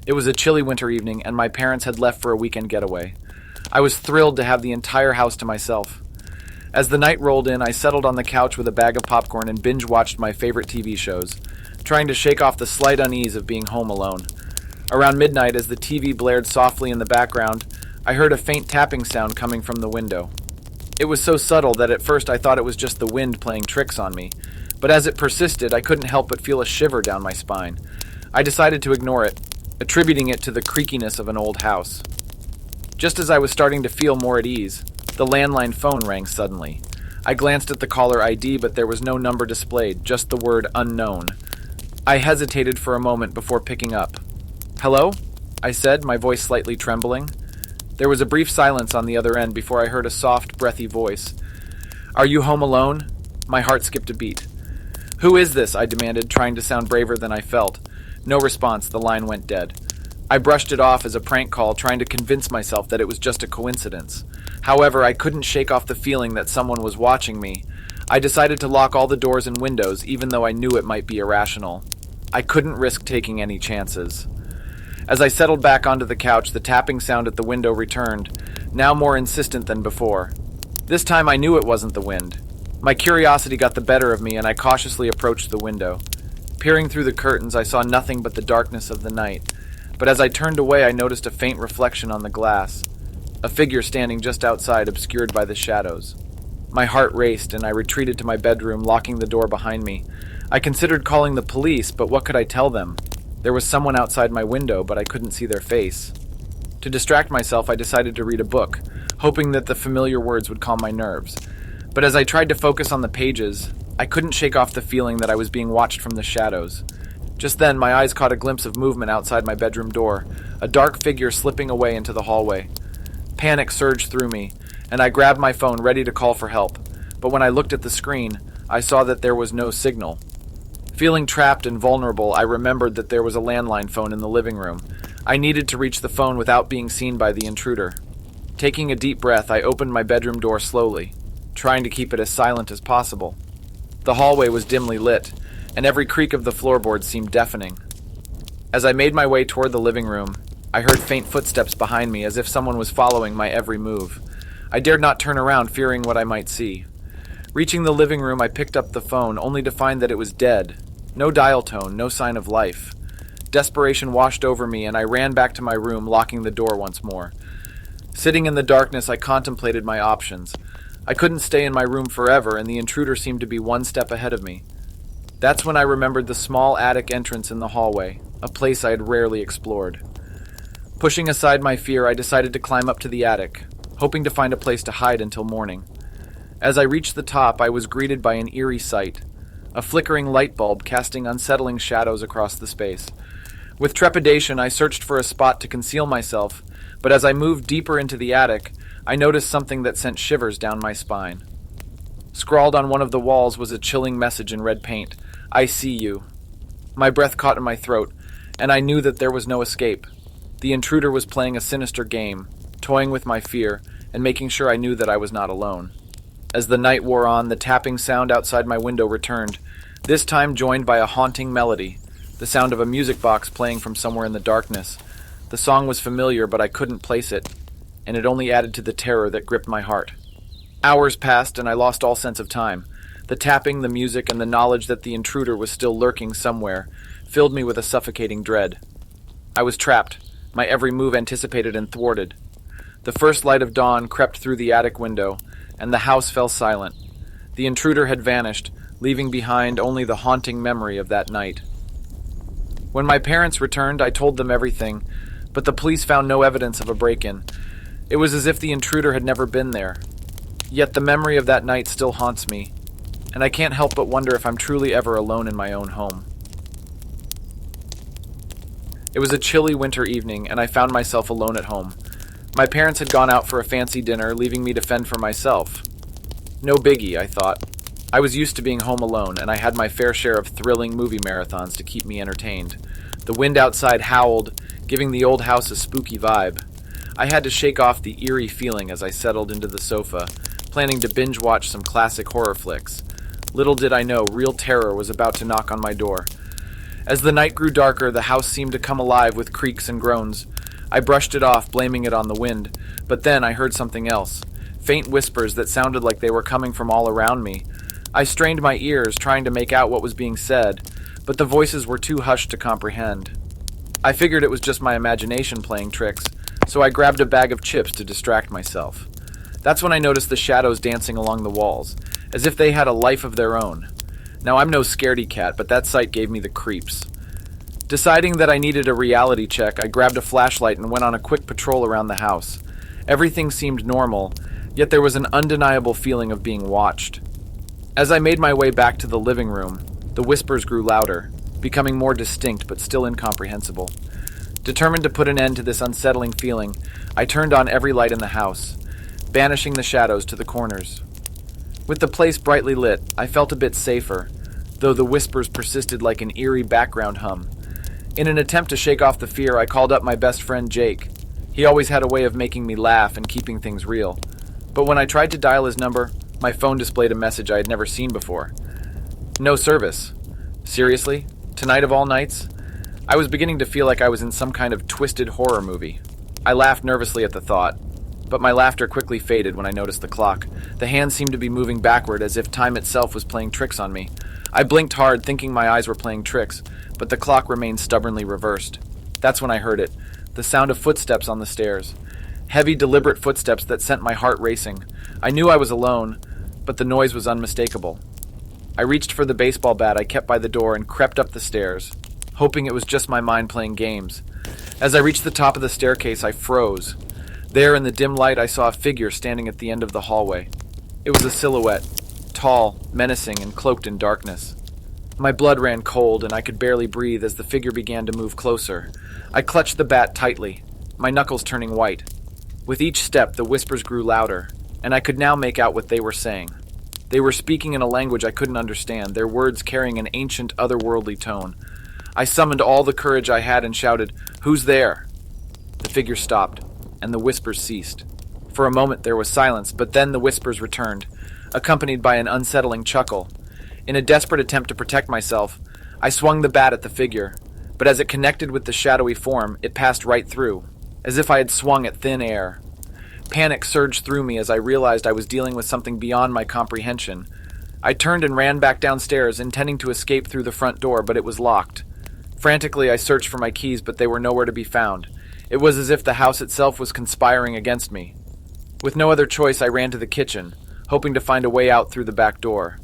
It was a chilly winter evening, and my parents had left for a weekend getaway. I was thrilled to have the entire house to myself. As the night rolled in, I settled on the couch with a bag of popcorn and binge-watched my favorite TV shows, trying to shake off the slight unease of being home alone. Around midnight, as the TV blared softly in the background, I heard a faint tapping sound coming from the window. It was so subtle that at first I thought it was just the wind playing tricks on me, but as it persisted, I couldn't help but feel a shiver down my spine. I decided to ignore it, attributing it to the creakiness of an old house. Just as I was starting to feel more at ease, the landline phone rang suddenly. I glanced at the caller ID, but there was no number displayed, just the word unknown. I hesitated for a moment before picking up. "Hello?" I said, my voice slightly trembling. There was a brief silence on the other end before I heard a soft, breathy voice. "Are you home alone?" My heart skipped a beat. "Who is this?" I demanded, trying to sound braver than I felt. No response, the line went dead. I brushed it off as a prank call, trying to convince myself that it was just a coincidence. However, I couldn't shake off the feeling that someone was watching me. I decided to lock all the doors and windows, even though I knew it might be irrational. I couldn't risk taking any chances. As I settled back onto the couch, the tapping sound at the window returned, now more insistent than before. This time I knew it wasn't the wind. My curiosity got the better of me, and I cautiously approached the window. Peering through the curtains, I saw nothing but the darkness of the night. But as I turned away, I noticed a faint reflection on the glass. A figure standing just outside, obscured by the shadows. My heart raced, and I retreated to my bedroom, locking the door behind me. I considered calling the police, but what could I tell them? There was someone outside my window, but I couldn't see their face. To distract myself, I decided to read a book, hoping that the familiar words would calm my nerves. But as I tried to focus on the pages, I couldn't shake off the feeling that I was being watched from the shadows. Just then, my eyes caught a glimpse of movement outside my bedroom door, a dark figure slipping away into the hallway. Panic surged through me, and I grabbed my phone, ready to call for help. But when I looked at the screen, I saw that there was no signal. Feeling trapped and vulnerable, I remembered that there was a landline phone in the living room. I needed to reach the phone without being seen by the intruder. Taking a deep breath, I opened my bedroom door slowly, trying to keep it as silent as possible. The hallway was dimly lit, and every creak of the floorboards seemed deafening. As I made my way toward the living room, I heard faint footsteps behind me, as if someone was following my every move. I dared not turn around, fearing what I might see. Reaching the living room, I picked up the phone, only to find that it was dead. No dial tone, no sign of life. Desperation washed over me, and I ran back to my room, locking the door once more. Sitting in the darkness, I contemplated my options. I couldn't stay in my room forever, and the intruder seemed to be one step ahead of me. That's when I remembered the small attic entrance in the hallway, a place I had rarely explored. Pushing aside my fear, I decided to climb up to the attic, hoping to find a place to hide until morning. As I reached the top, I was greeted by an eerie sight, a flickering light bulb casting unsettling shadows across the space. With trepidation, I searched for a spot to conceal myself, but as I moved deeper into the attic, I noticed something that sent shivers down my spine. Scrawled on one of the walls was a chilling message in red paint, "I see you." My breath caught in my throat, and I knew that there was no escape. The intruder was playing a sinister game, toying with my fear, and making sure I knew that I was not alone. As the night wore on, the tapping sound outside my window returned, this time joined by a haunting melody, the sound of a music box playing from somewhere in the darkness. The song was familiar, but I couldn't place it, and it only added to the terror that gripped my heart. Hours passed, and I lost all sense of time. The tapping, the music, and the knowledge that the intruder was still lurking somewhere filled me with a suffocating dread. I was trapped, my every move anticipated and thwarted. The first light of dawn crept through the attic window, and the house fell silent. The intruder had vanished, leaving behind only the haunting memory of that night. When my parents returned, I told them everything, but the police found no evidence of a break-in. It was as if the intruder had never been there. Yet the memory of that night still haunts me, and I can't help but wonder if I'm truly ever alone in my own home. It was a chilly winter evening, and I found myself alone at home. My parents had gone out for a fancy dinner, leaving me to fend for myself. No biggie, I thought. I was used to being home alone, and I had my fair share of thrilling movie marathons to keep me entertained. The wind outside howled, giving the old house a spooky vibe. I had to shake off the eerie feeling as I settled into the sofa, planning to binge-watch some classic horror flicks. Little did I know, real terror was about to knock on my door. As the night grew darker, the house seemed to come alive with creaks and groans. I brushed it off, blaming it on the wind, but then I heard something else. Faint whispers that sounded like they were coming from all around me. I strained my ears, trying to make out what was being said, but the voices were too hushed to comprehend. I figured it was just my imagination playing tricks, so I grabbed a bag of chips to distract myself. That's when I noticed the shadows dancing along the walls, as if they had a life of their own. Now, I'm no scaredy cat, but that sight gave me the creeps. Deciding that I needed a reality check, I grabbed a flashlight and went on a quick patrol around the house. Everything seemed normal, yet there was an undeniable feeling of being watched. As I made my way back to the living room, the whispers grew louder, becoming more distinct but still incomprehensible. Determined to put an end to this unsettling feeling, I turned on every light in the house, banishing the shadows to the corners. With the place brightly lit, I felt a bit safer, though the whispers persisted like an eerie background hum. In an attempt to shake off the fear, I called up my best friend Jake. He always had a way of making me laugh and keeping things real. But when I tried to dial his number, my phone displayed a message I had never seen before. No service. Seriously? Tonight of all nights? I was beginning to feel like I was in some kind of twisted horror movie. I laughed nervously at the thought, but my laughter quickly faded when I noticed the clock. The hands seemed to be moving backward as if time itself was playing tricks on me. I blinked hard, thinking my eyes were playing tricks, but the clock remained stubbornly reversed. That's when I heard it, the sound of footsteps on the stairs. Heavy, deliberate footsteps that sent my heart racing. I knew I was alone, but the noise was unmistakable. I reached for the baseball bat I kept by the door and crept up the stairs, hoping it was just my mind playing games. As I reached the top of the staircase, I froze. There in the dim light, I saw a figure standing at the end of the hallway. It was a silhouette, tall, menacing, and cloaked in darkness. My blood ran cold, and I could barely breathe as the figure began to move closer. I clutched the bat tightly, my knuckles turning white. With each step, the whispers grew louder, and I could now make out what they were saying. They were speaking in a language I couldn't understand, their words carrying an ancient, otherworldly tone. I summoned all the courage I had and shouted, "Who's there?" The figure stopped, and the whispers ceased. For a moment there was silence, but then the whispers returned, accompanied by an unsettling chuckle. In a desperate attempt to protect myself, I swung the bat at the figure, but as it connected with the shadowy form, it passed right through, as if I had swung at thin air. Panic surged through me as I realized I was dealing with something beyond my comprehension. I turned and ran back downstairs, intending to escape through the front door, but it was locked. Frantically, I searched for my keys, but they were nowhere to be found. It was as if the house itself was conspiring against me. With no other choice, I ran to the kitchen, hoping to find a way out through the back door.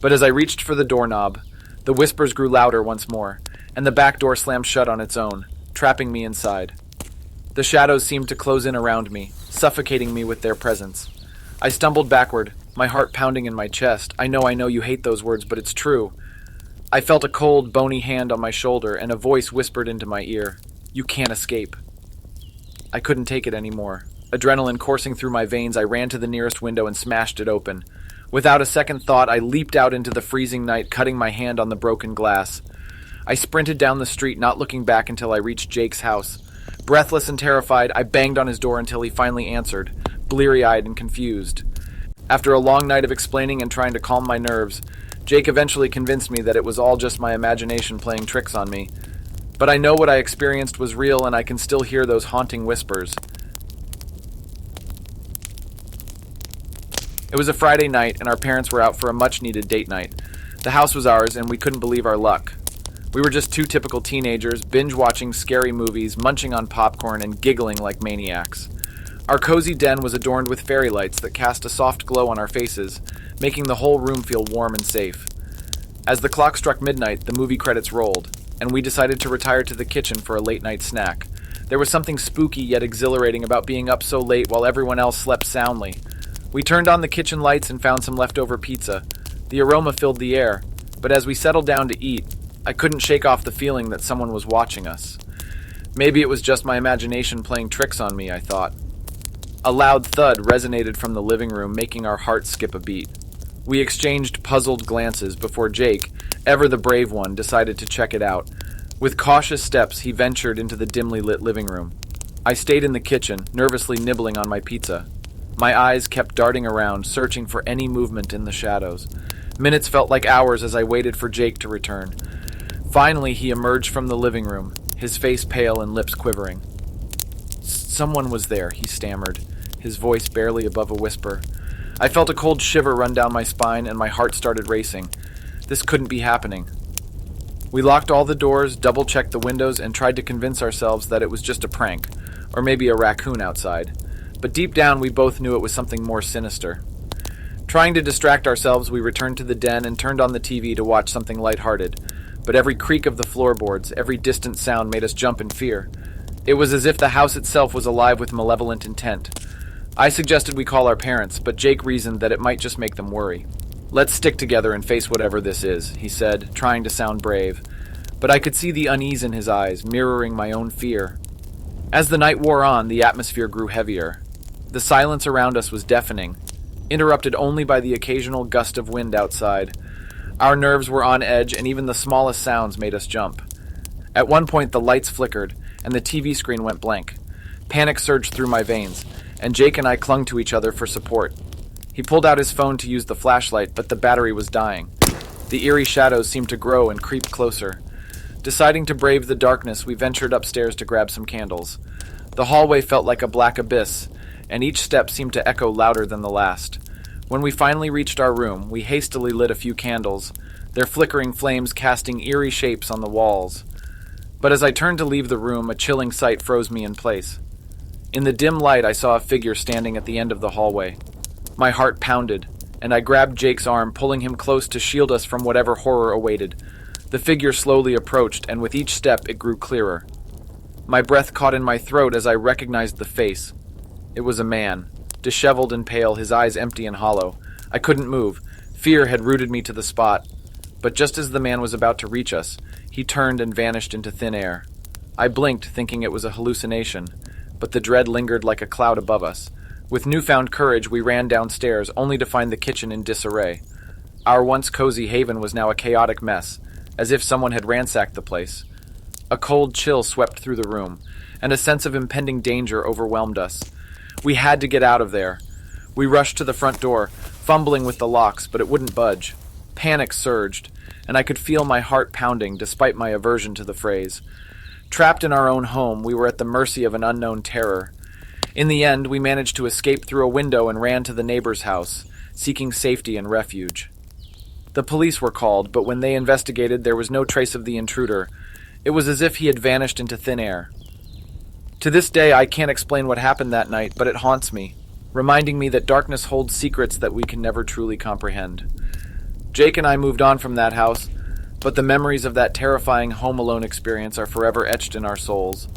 But as I reached for the doorknob, the whispers grew louder once more, and the back door slammed shut on its own, trapping me inside. The shadows seemed to close in around me, suffocating me with their presence. I stumbled backward, my heart pounding in my chest. I know you hate those words, but it's true. I felt a cold, bony hand on my shoulder, and a voice whispered into my ear, "You can't escape." I couldn't take it anymore. Adrenaline coursing through my veins, I ran to the nearest window and smashed it open. Without a second thought, I leaped out into the freezing night, cutting my hand on the broken glass. I sprinted down the street, not looking back until I reached Jake's house. Breathless and terrified, I banged on his door until he finally answered, bleary-eyed and confused. After a long night of explaining and trying to calm my nerves, Jake eventually convinced me that it was all just my imagination playing tricks on me. But I know what I experienced was real, and I can still hear those haunting whispers. It was a Friday night, and our parents were out for a much-needed date night. The house was ours, and we couldn't believe our luck. We were just two typical teenagers, binge-watching scary movies, munching on popcorn, and giggling like maniacs. Our cozy den was adorned with fairy lights that cast a soft glow on our faces, making the whole room feel warm and safe. As the clock struck midnight, the movie credits rolled, and we decided to retire to the kitchen for a late-night snack. There was something spooky yet exhilarating about being up so late while everyone else slept soundly. We turned on the kitchen lights and found some leftover pizza. The aroma filled the air, but as we settled down to eat, I couldn't shake off the feeling that someone was watching us. Maybe it was just my imagination playing tricks on me, I thought. A loud thud resonated from the living room, making our hearts skip a beat. We exchanged puzzled glances before Jake, ever the brave one, decided to check it out. With cautious steps, he ventured into the dimly lit living room. I stayed in the kitchen, nervously nibbling on my pizza. My eyes kept darting around, searching for any movement in the shadows. Minutes felt like hours as I waited for Jake to return. Finally, he emerged from the living room, his face pale and lips quivering. "Someone was there," he stammered, his voice barely above a whisper. I felt a cold shiver run down my spine and my heart started racing. This couldn't be happening. We locked all the doors, double-checked the windows, and tried to convince ourselves that it was just a prank, or maybe a raccoon outside. But deep down, we both knew it was something more sinister. Trying to distract ourselves, we returned to the den and turned on the TV to watch something lighthearted. But every creak of the floorboards, every distant sound made us jump in fear. It was as if the house itself was alive with malevolent intent. I suggested we call our parents, but Jake reasoned that it might just make them worry. "Let's stick together and face whatever this is," he said, trying to sound brave. But I could see the unease in his eyes, mirroring my own fear. As the night wore on, the atmosphere grew heavier. The silence around us was deafening, interrupted only by the occasional gust of wind outside. Our nerves were on edge, and even the smallest sounds made us jump. At one point, the lights flickered, and the TV screen went blank. Panic surged through my veins, and Jake and I clung to each other for support. He pulled out his phone to use the flashlight, but the battery was dying. The eerie shadows seemed to grow and creep closer. Deciding to brave the darkness, we ventured upstairs to grab some candles. The hallway felt like a black abyss, and each step seemed to echo louder than the last. When we finally reached our room, we hastily lit a few candles, their flickering flames casting eerie shapes on the walls. But as I turned to leave the room, a chilling sight froze me in place. In the dim light, I saw a figure standing at the end of the hallway. My heart pounded, and I grabbed Jake's arm, pulling him close to shield us from whatever horror awaited. The figure slowly approached, and with each step it grew clearer. My breath caught in my throat as I recognized the face. It was a man, disheveled and pale, his eyes empty and hollow. I couldn't move. Fear had rooted me to the spot. But just as the man was about to reach us, he turned and vanished into thin air. I blinked, thinking it was a hallucination, but the dread lingered like a cloud above us. With newfound courage, we ran downstairs, only to find the kitchen in disarray. Our once cozy haven was now a chaotic mess, as if someone had ransacked the place. A cold chill swept through the room, and a sense of impending danger overwhelmed us. We had to get out of there. We rushed to the front door, fumbling with the locks, but it wouldn't budge. Panic surged, and I could feel my heart pounding despite my aversion to the phrase. Trapped in our own home, we were at the mercy of an unknown terror. In the end, we managed to escape through a window and ran to the neighbor's house, seeking safety and refuge. The police were called, but when they investigated, there was no trace of the intruder. It was as if he had vanished into thin air. To this day, I can't explain what happened that night, but it haunts me, reminding me that darkness holds secrets that we can never truly comprehend. Jake and I moved on from that house, but the memories of that terrifying Home Alone experience are forever etched in our souls.